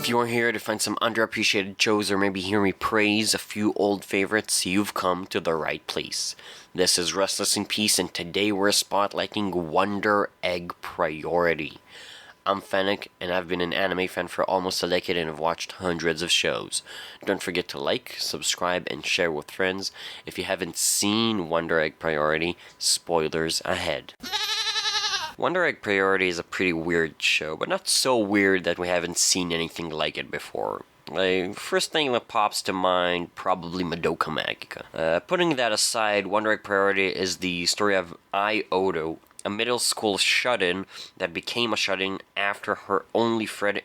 If you're here to find some underappreciated shows or maybe hear me praise a few old favorites, you've come to the right place. This is Restless in Peace, and today we're spotlighting Wonder Egg Priority. I'm Fennec, and I've been an anime fan for almost a decade and have watched hundreds of shows. Don't forget to like, subscribe, and share with friends. If you haven't seen Wonder Egg Priority, spoilers ahead. Wonder Egg Priority is a pretty weird show, but not so weird that we haven't seen anything like it before. First thing that pops to mind, probably Madoka Magica. Putting that aside, Wonder Egg Priority is the story of Odo, a middle school shut-in that became a shut-in after her only friend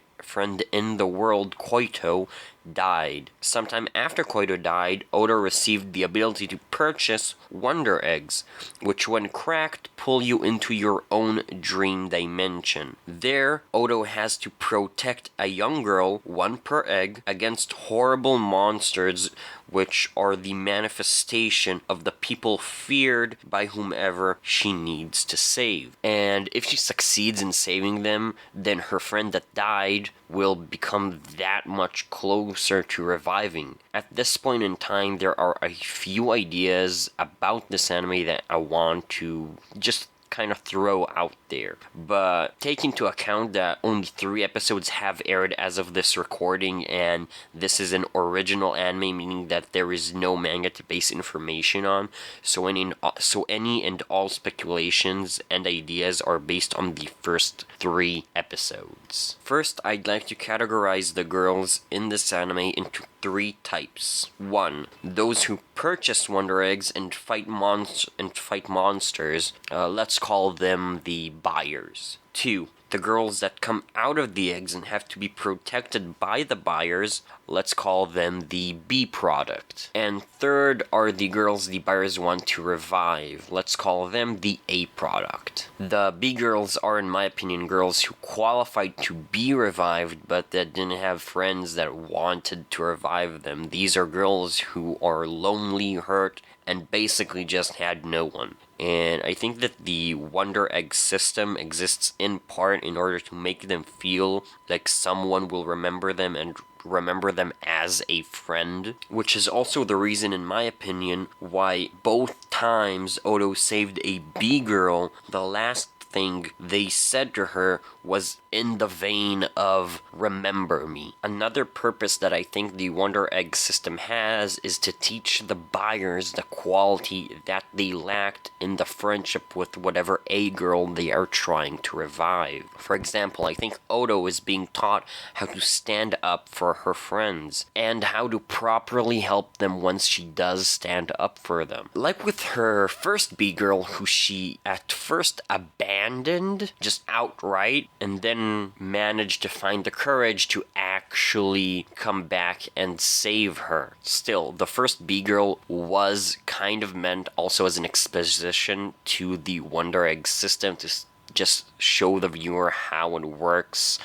in the world, Koito, died. Sometime after Koito died, Odo received the ability to purchase Wonder Eggs, which when cracked pull you into your own dream dimension. There, Odo has to protect a young girl, one per egg, against horrible monsters which are the manifestation of the people feared by whomever she needs to save. And if she succeeds in saving them, then her friend that died will become that much closer to reviving. At this point in time, there are a few ideas about this anime that I want to just kind of throw out there, but take into account that only 3 episodes have aired as of this recording, and this is an original anime, meaning that there is no manga to base information on, so any and all speculations and ideas are based on the first 3 episodes. First, I'd like to categorize the girls in this anime into 3 types. 1. Those who purchase Wonder Eggs and fight monsters. Let's call them the buyers. 2. The girls that come out of the eggs and have to be protected by the buyers. Let's call them the B product. And third are the girls the buyers want to revive. Let's call them the A product. The B girls are, in my opinion, girls who qualified to be revived but that didn't have friends that wanted to revive them. These are girls who are lonely, hurt, and basically just had no one. And I think that the Wonder Egg system exists in part in order to make them feel like someone will remember them and remember them as a friend, which is also the reason, in my opinion, why both times Odo saved a B girl, the last thing they said to her was in the vein of remember me. Another purpose that I think the Wonder Egg system has is to teach the buyers the quality that they lacked in the friendship with whatever A girl they are trying to revive. For example, I think Odo is being taught how to stand up for her friends and how to properly help them once she does stand up for them. Like with her first B girl, who she at first abandoned just outright and then managed to find the courage to actually come back and save her. Still, the first B girl was kind of meant also as an exposition to the Wonder Egg system to just show the viewer how it works.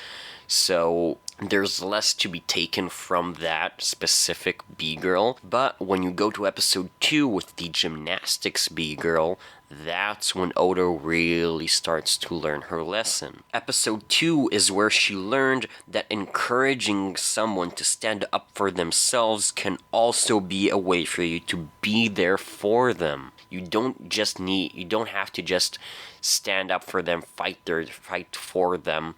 So there's less to be taken from that specific B girl. But when you go to episode 2 with the gymnastics B girl, that's when Odo really starts to learn her lesson. Episode 2 is where she learned that encouraging someone to stand up for themselves can also be a way for you to be there for them. You don't have to just stand up for them, fight for them.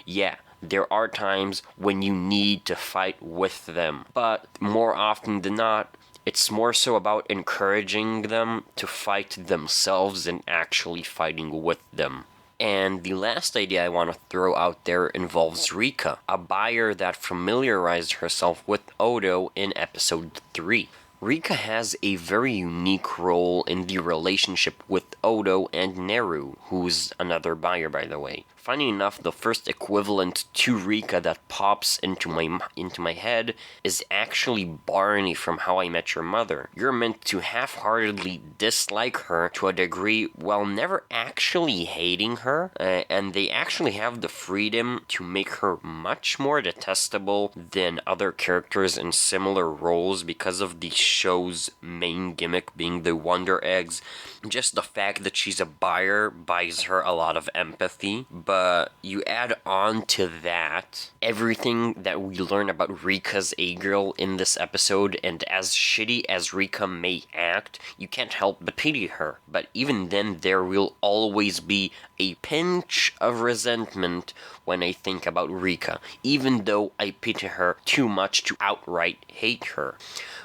Yeah, there are times when you need to fight with them, but more often than not, it's more so about encouraging them to fight themselves than actually fighting with them. And the last idea I want to throw out there involves Rika, a buyer that familiarized herself with Odo in episode 3. Rika has a very unique role in the relationship with Odo and Neru, who's another buyer, by the way. Funny enough, the first equivalent to Rika that pops into my head is actually Barney from How I Met Your Mother. You're meant to half-heartedly dislike her to a degree while never actually hating her, and they actually have the freedom to make her much more detestable than other characters in similar roles because of the show's main gimmick being the Wonder Eggs. Just the fact that she's a buyer buys her a lot of empathy, but But you add on to that everything that we learn about Rika's A-girl in this episode, and as shitty as Rika may act, you can't help but pity her. But even then, there will always be a pinch of resentment when I think about Rika, even though I pity her too much to outright hate her,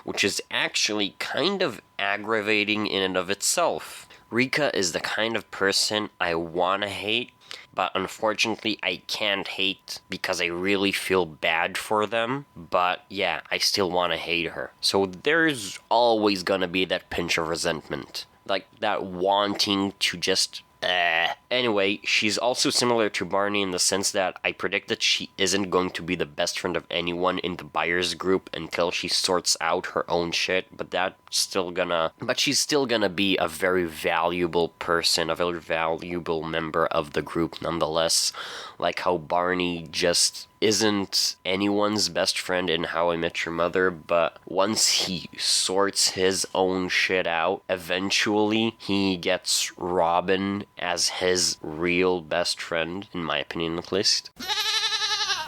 which is actually kind of aggravating in and of itself. Rika is the kind of person I wanna hate, but unfortunately I can't hate because I really feel bad for them. But yeah, I still want to hate her. So there's always gonna be that pinch of resentment. Like that wanting to just Anyway, she's also similar to Barney in the sense that I predict that she isn't going to be the best friend of anyone in the buyers group until she sorts out her own shit, but she's still gonna be a very valuable person, a very valuable member of the group nonetheless. Like how Barney just isn't anyone's best friend in How I Met Your Mother, but once he sorts his own shit out, eventually he gets Robin as his real best friend, in my opinion at least.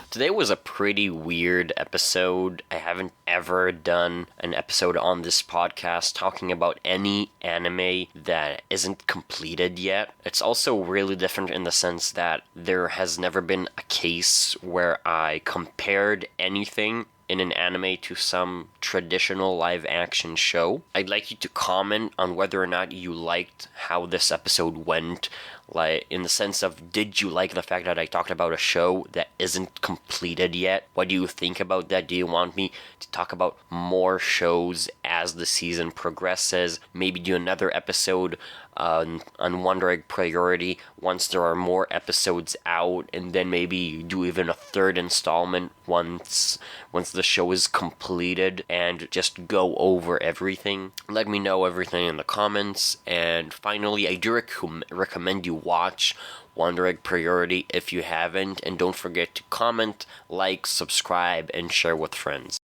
Today was a pretty weird episode. I haven't ever done an episode on this podcast talking about any anime that isn't completed yet. It's also really different in the sense that there has never been a case where I compared anything in an anime to some traditional live action show. I'd like you to comment on whether or not you liked how this episode went, like in the sense of, did you like the fact that I talked about a show that isn't completed yet? What do you think about that? Do you want me to talk about more shows as the season progresses? Maybe do another episode on Wonder Egg Priority once there are more episodes out, and then maybe do even a third installment once the show is completed, and just go over everything. Let me know everything in the comments. And finally, I do recommend you watch Wonder Egg Priority if you haven't, and don't forget to comment, like, subscribe, and share with friends.